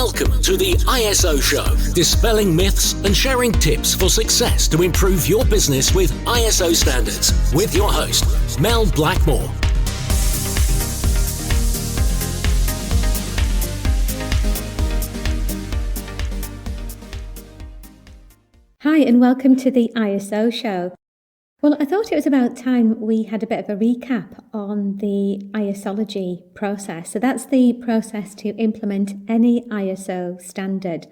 Welcome to the ISO Show, dispelling myths and sharing tips for success to improve your business with ISO standards, with your host, Mel Blackmore. Hi, and welcome to the ISO Show. Well, I thought it was about time we had a bit of a recap on the isology process. So that's the process to implement any ISO standard.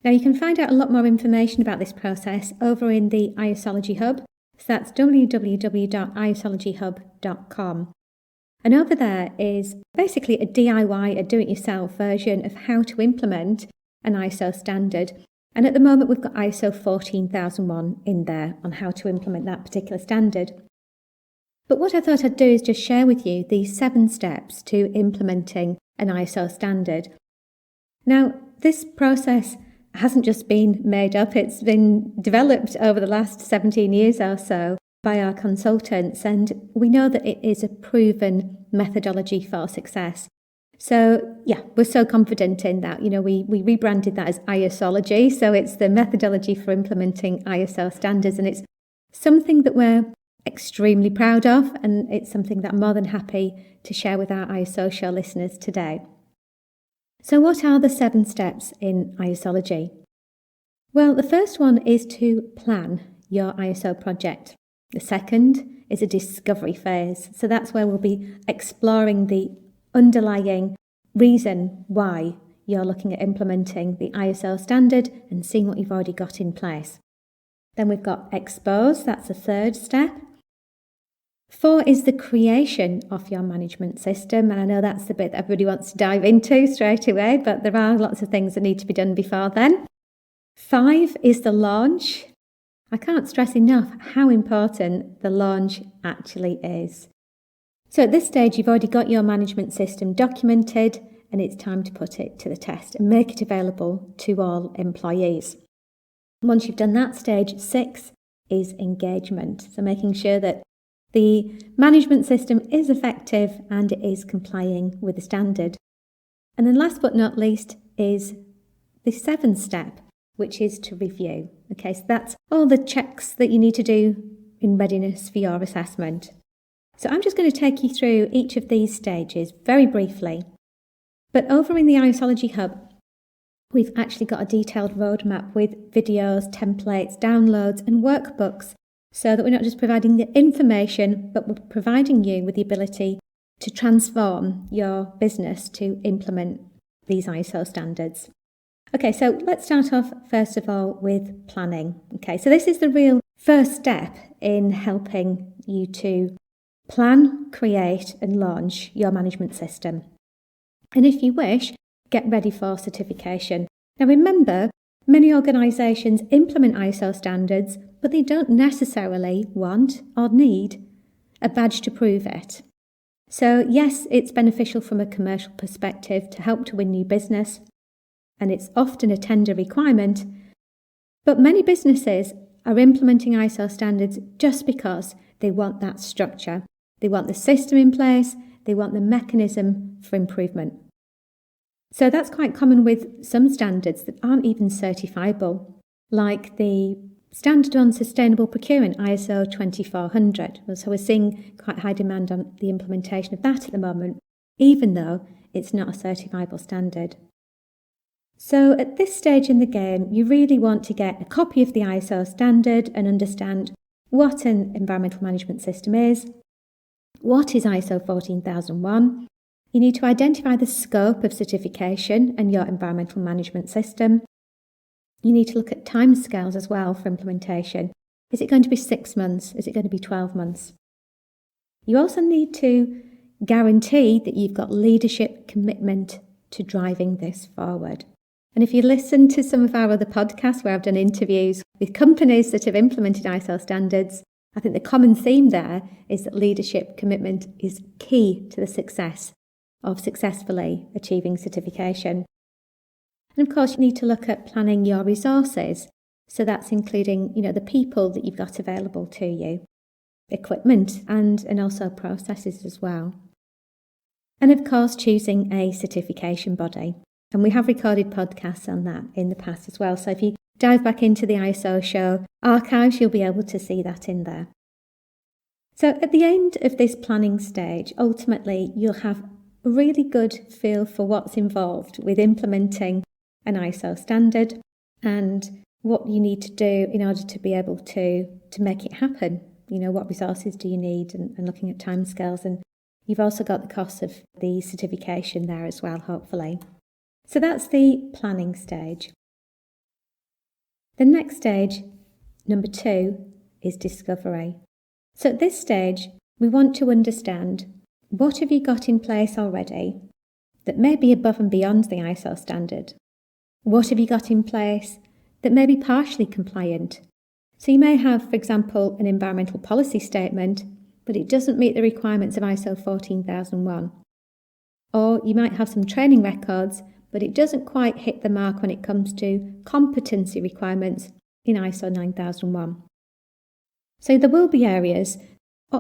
Now, you can find out a lot more information about this process over in the Isology Hub. So that's www.isologyhub.com. And over there is basically a DIY, a do-it-yourself version of how to implement an ISO standard. And at the moment, we've got ISO 14001 in there on how to implement that particular standard. But what I thought I'd do is just share with you the 7 steps to implementing an ISO standard. Now, this process hasn't just been made up, it's been developed over the last 17 years or so by our consultants, and we know that it is a proven methodology for success. So, we're so confident in that. We rebranded that as isology. So it's the methodology for implementing ISO standards. And it's something that we're extremely proud of. And it's something that I'm more than happy to share with our ISO Show listeners today. So what are the 7 steps in isology? Well, the first one is to plan your ISO project. The second is a discovery phase. So that's where we'll be exploring the underlying reason why you're looking at implementing the ISO standard and seeing what you've already got in place. Then we've got expose, that's the third step. 4 is the creation of your management system, and I know that's the bit that everybody wants to dive into straight away, but there are lots of things that need to be done before then. 5 is the launch. I can't stress enough how important the launch actually is. So at this stage, you've already got your management system documented, and it's time to put it to the test and make it available to all employees. Once you've done that, stage 6 is engagement. So making sure that the management system is effective and it is complying with the standard. And then last but not least is the 7th step, which is to review. Okay, so that's all the checks that you need to do in readiness for your assessment. So I'm just going to take you through each of these stages very briefly. But over in the Isology Hub, we've actually got a detailed roadmap with videos, templates, downloads and workbooks, so that we're not just providing the information, but we're providing you with the ability to transform your business to implement these ISO standards. Okay, so let's start off first of all with planning. Okay, so this is the real first step in helping you to plan, create and launch your management system. And if you wish, get ready for certification. Now remember, many organisations implement ISO standards, but they don't necessarily want or need a badge to prove it. So yes, it's beneficial from a commercial perspective to help to win new business, and it's often a tender requirement, but many businesses are implementing ISO standards just because they want that structure. They want the system in place, they want the mechanism for improvement. So that's quite common with some standards that aren't even certifiable, like the Standard on Sustainable Procurement, ISO 2400. So we're seeing quite high demand on the implementation of that at the moment, even though it's not a certifiable standard. So at this stage in the game, you really want to get a copy of the ISO standard and understand what an environmental management system is. What is ISO 14001? You need to identify the scope of certification and your environmental management system. You need to look at timescales as well for implementation. Is it going to be 6 months? Is it going to be 12 months? You also need to guarantee that you've got leadership commitment to driving this forward. And if you listen to some of our other podcasts where I've done interviews with companies that have implemented ISO standards, I think the common theme there is that leadership commitment is key to the success of successfully achieving certification. And of course, you need to look at planning your resources. So that's including, the people that you've got available to you, equipment and also processes as well. And of course, choosing a certification body. And we have recorded podcasts on that in the past as well. So if you dive back into the ISO show archives, you'll be able to see that in there. So at the end of this planning stage, ultimately, you'll have a really good feel for what's involved with implementing an ISO standard and what you need to do in order to be able to make it happen. What resources do you need, and looking at timescales. And you've also got the cost of the certification there as well, hopefully. So that's the planning stage. The next stage, number 2, is discovery. So at this stage, we want to understand, what have you got in place already that may be above and beyond the ISO standard? What have you got in place that may be partially compliant? So you may have, for example, an environmental policy statement, but it doesn't meet the requirements of ISO 14001. Or you might have some training records, but it doesn't quite hit the mark when it comes to competency requirements in ISO 9001. So there will be areas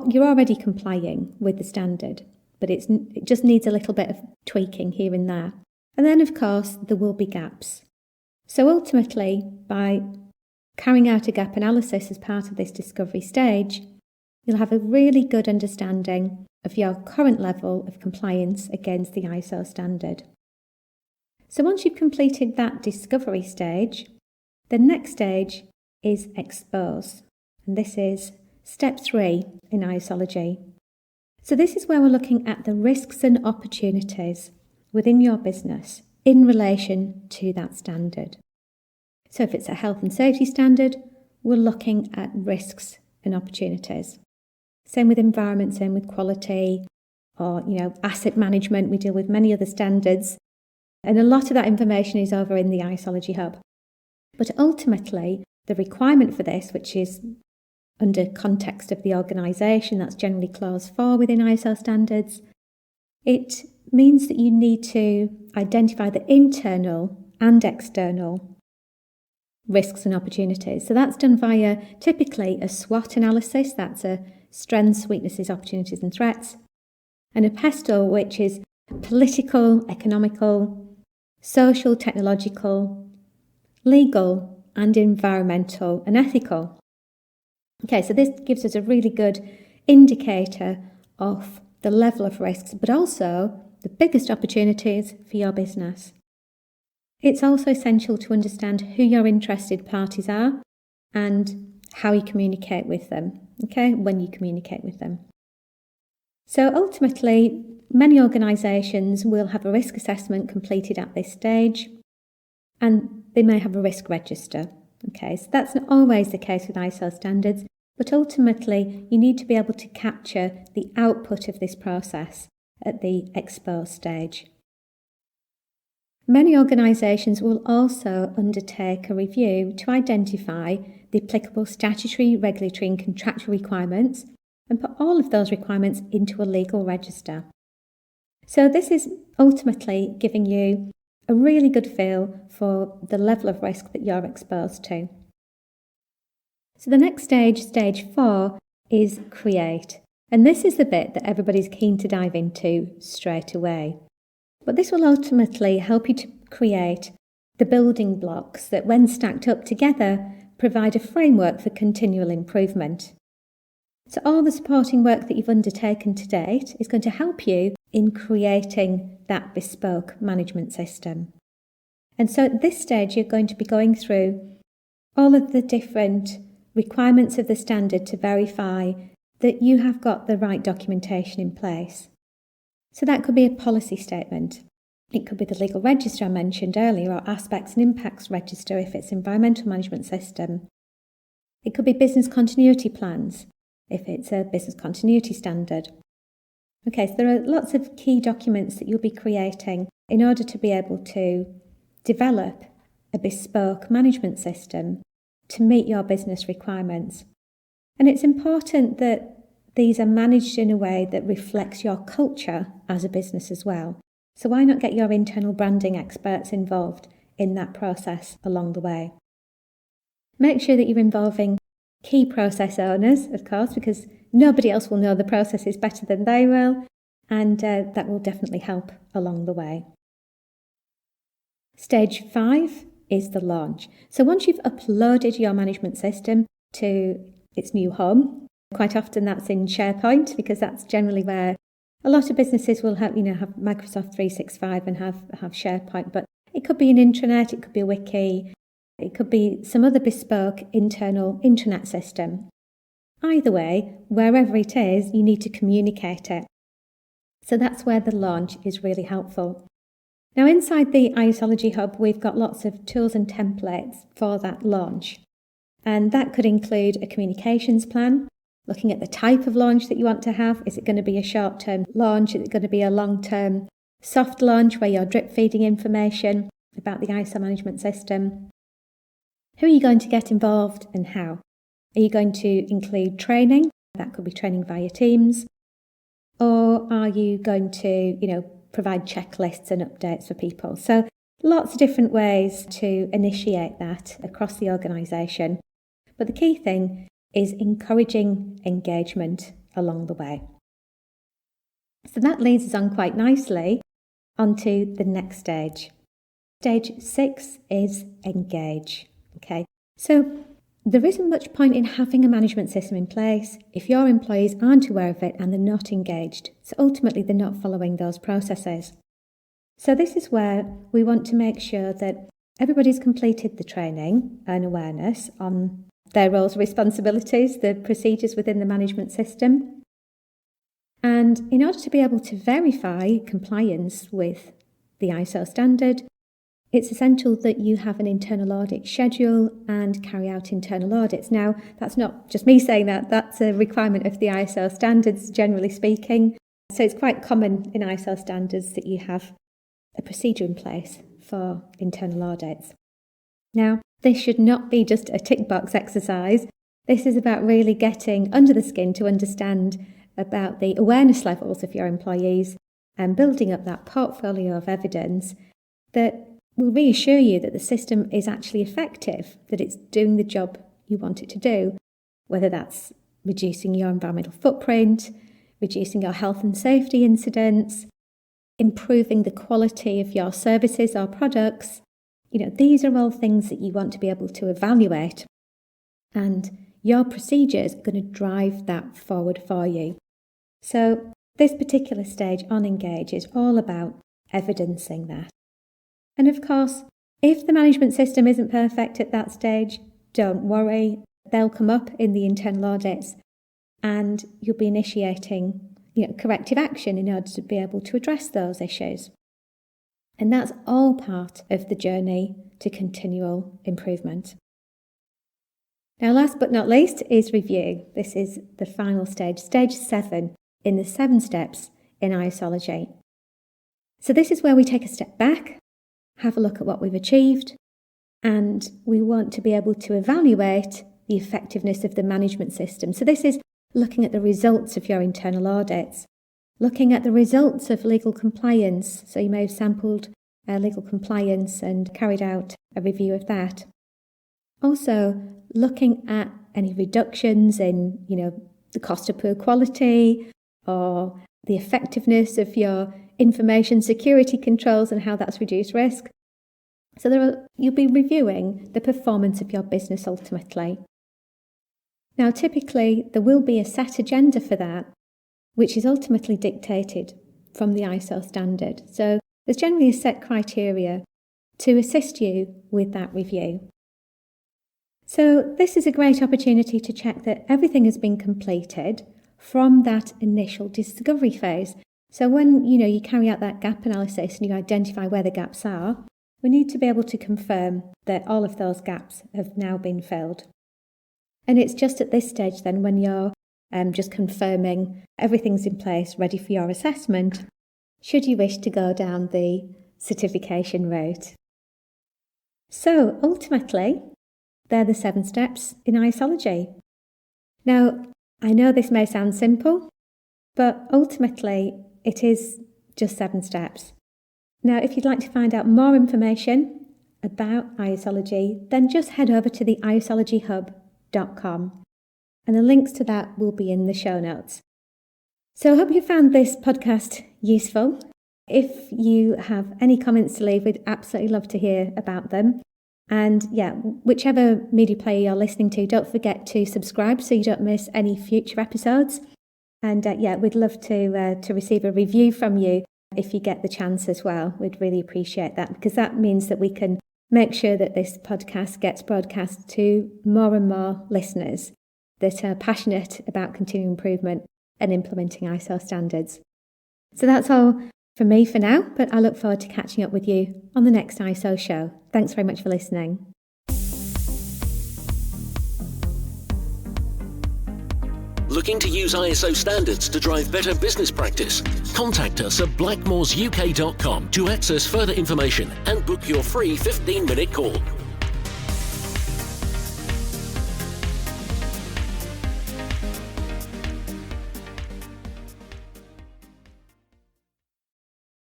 you're already complying with the standard, but it just needs a little bit of tweaking here and there. And then, of course, there will be gaps. So ultimately, by carrying out a gap analysis as part of this discovery stage, you'll have a really good understanding of your current level of compliance against the ISO standard. So once you've completed that discovery stage, the next stage is expose. And this is step 3 in isology. So this is where we're looking at the risks and opportunities within your business in relation to that standard. So if it's a health and safety standard, we're looking at risks and opportunities. Same with environment, same with quality, or asset management. We deal with many other standards, and a lot of that information is over in the isology hub. But ultimately, the requirement for this, which is under context of the organisation, that's generally clause 4 within ISO standards, it means that you need to identify the internal and external risks and opportunities. So that's done via typically a SWOT analysis, that's a strengths, weaknesses, opportunities and threats, and a PESTLE, which is political, economical, social, technological, legal and environmental and ethical. Okay, so this gives us a really good indicator of the level of risks, but also the biggest opportunities for your business. It's also essential to understand who your interested parties are and how you communicate with them, okay, when you communicate with them. So ultimately, many organisations will have a risk assessment completed at this stage, and they may have a risk register. Okay, so that's not always the case with ISO standards, but ultimately you need to be able to capture the output of this process at the expose stage. Many organisations will also undertake a review to identify the applicable statutory, regulatory and contractual requirements and put all of those requirements into a legal register. So this is ultimately giving you a really good feel for the level of risk that you're exposed to. So the next stage, stage 4, is create. And this is the bit that everybody's keen to dive into straight away. But this will ultimately help you to create the building blocks that, when stacked up together, provide a framework for continual improvement. So all the supporting work that you've undertaken to date is going to help you in creating that bespoke management system. And so at this stage, you're going to be going through all of the different requirements of the standard to verify that you have got the right documentation in place. So that could be a policy statement. It could be the legal register I mentioned earlier, or aspects and impacts register if it's environmental management system. It could be business continuity plans if it's a business continuity standard. Okay, so there are lots of key documents that you'll be creating in order to be able to develop a bespoke management system to meet your business requirements. And it's important that these are managed in a way that reflects your culture as a business as well. So why not get your internal branding experts involved in that process along the way? Make sure that you're involving key process owners, of course, because nobody else will know the processes better than they will, and that will definitely help along the way. Stage 5 is the launch. So once you've uploaded your management system to its new home, quite often that's in SharePoint, because that's generally where a lot of businesses will have Microsoft 365 and have SharePoint, but it could be an intranet, it could be a wiki, it could be some other bespoke internal intranet system. Either way, wherever it is, you need to communicate it. So that's where the launch is really helpful. Now, inside the isology hub, we've got lots of tools and templates for that launch. And that could include a communications plan, looking at the type of launch that you want to have. Is it going to be a short-term launch? Is it going to be a long-term soft launch where you're drip feeding information about the ISO management system? Who are you going to get involved and how? Are you going to include training? That could be training via Teams. Or are you going to, provide checklists and updates for people? So lots of different ways to initiate that across the organisation. But the key thing is encouraging engagement along the way. So that leads us on quite nicely onto the next stage. Stage 6 is engage. Okay, so there isn't much point in having a management system in place if your employees aren't aware of it and they're not engaged. So ultimately, they're not following those processes. So this is where we want to make sure that everybody's completed the training and awareness on their roles and responsibilities, the procedures within the management system. And in order to be able to verify compliance with the ISO standard, it's essential that you have an internal audit schedule and carry out internal audits. Now, that's not just me saying that, that's a requirement of the ISO standards, generally speaking. So it's quite common in ISO standards that you have a procedure in place for internal audits. Now, this should not be just a tick box exercise. This is about really getting under the skin to understand about the awareness levels of your employees and building up that portfolio of evidence that will reassure you that the system is actually effective, that it's doing the job you want it to do, whether that's reducing your environmental footprint, reducing your health and safety incidents, improving the quality of your services or products. These are all things that you want to be able to evaluate, and your procedures are going to drive that forward for you. So this particular stage on Engage is all about evidencing that. And of course, if the management system isn't perfect at that stage, don't worry. They'll come up in the internal audits and you'll be initiating corrective action in order to be able to address those issues. And that's all part of the journey to continual improvement. Now, last but not least is review. This is the final stage, stage 7 in the 7 steps in isology. So this is where we take a step back, have a look at what we've achieved, and we want to be able to evaluate the effectiveness of the management system. So this is looking at the results of your internal audits, looking at the results of legal compliance. So you may have sampled legal compliance and carried out a review of that. Also, looking at any reductions in, the cost of poor quality or the effectiveness of your information security controls and how that's reduced risk. So you'll be reviewing the performance of your business ultimately. Now, typically, there will be a set agenda for that, which is ultimately dictated from the ISO standard. So there's generally a set criteria to assist you with that review. So this is a great opportunity to check that everything has been completed from that initial discovery phase. So when you carry out that gap analysis and you identify where the gaps are, we need to be able to confirm that all of those gaps have now been filled. And it's just at this stage then when you're just confirming everything's in place, ready for your assessment, should you wish to go down the certification route. So ultimately, they're the 7 steps in isology. Now, I know this may sound simple, but ultimately it is just 7 steps. Now, if you'd like to find out more information about isology, then just head over to the isologyhub.com, and the links to that will be in the show notes. So I hope you found this podcast useful. if you have any comments to leave, we'd absolutely love to hear about them. And whichever media player you're listening to, don't forget to subscribe so you don't miss any future episodes. And we'd love to receive a review from you if you get the chance as well. We'd really appreciate that, because that means that we can make sure that this podcast gets broadcast to more and more listeners that are passionate about continuing improvement and implementing ISO standards. So that's all from me for now, but I look forward to catching up with you on the next ISO show. Thanks very much for listening. Looking to use ISO standards to drive better business practice? Contact us at blackmoresuk.com to access further information and book your free 15-minute call.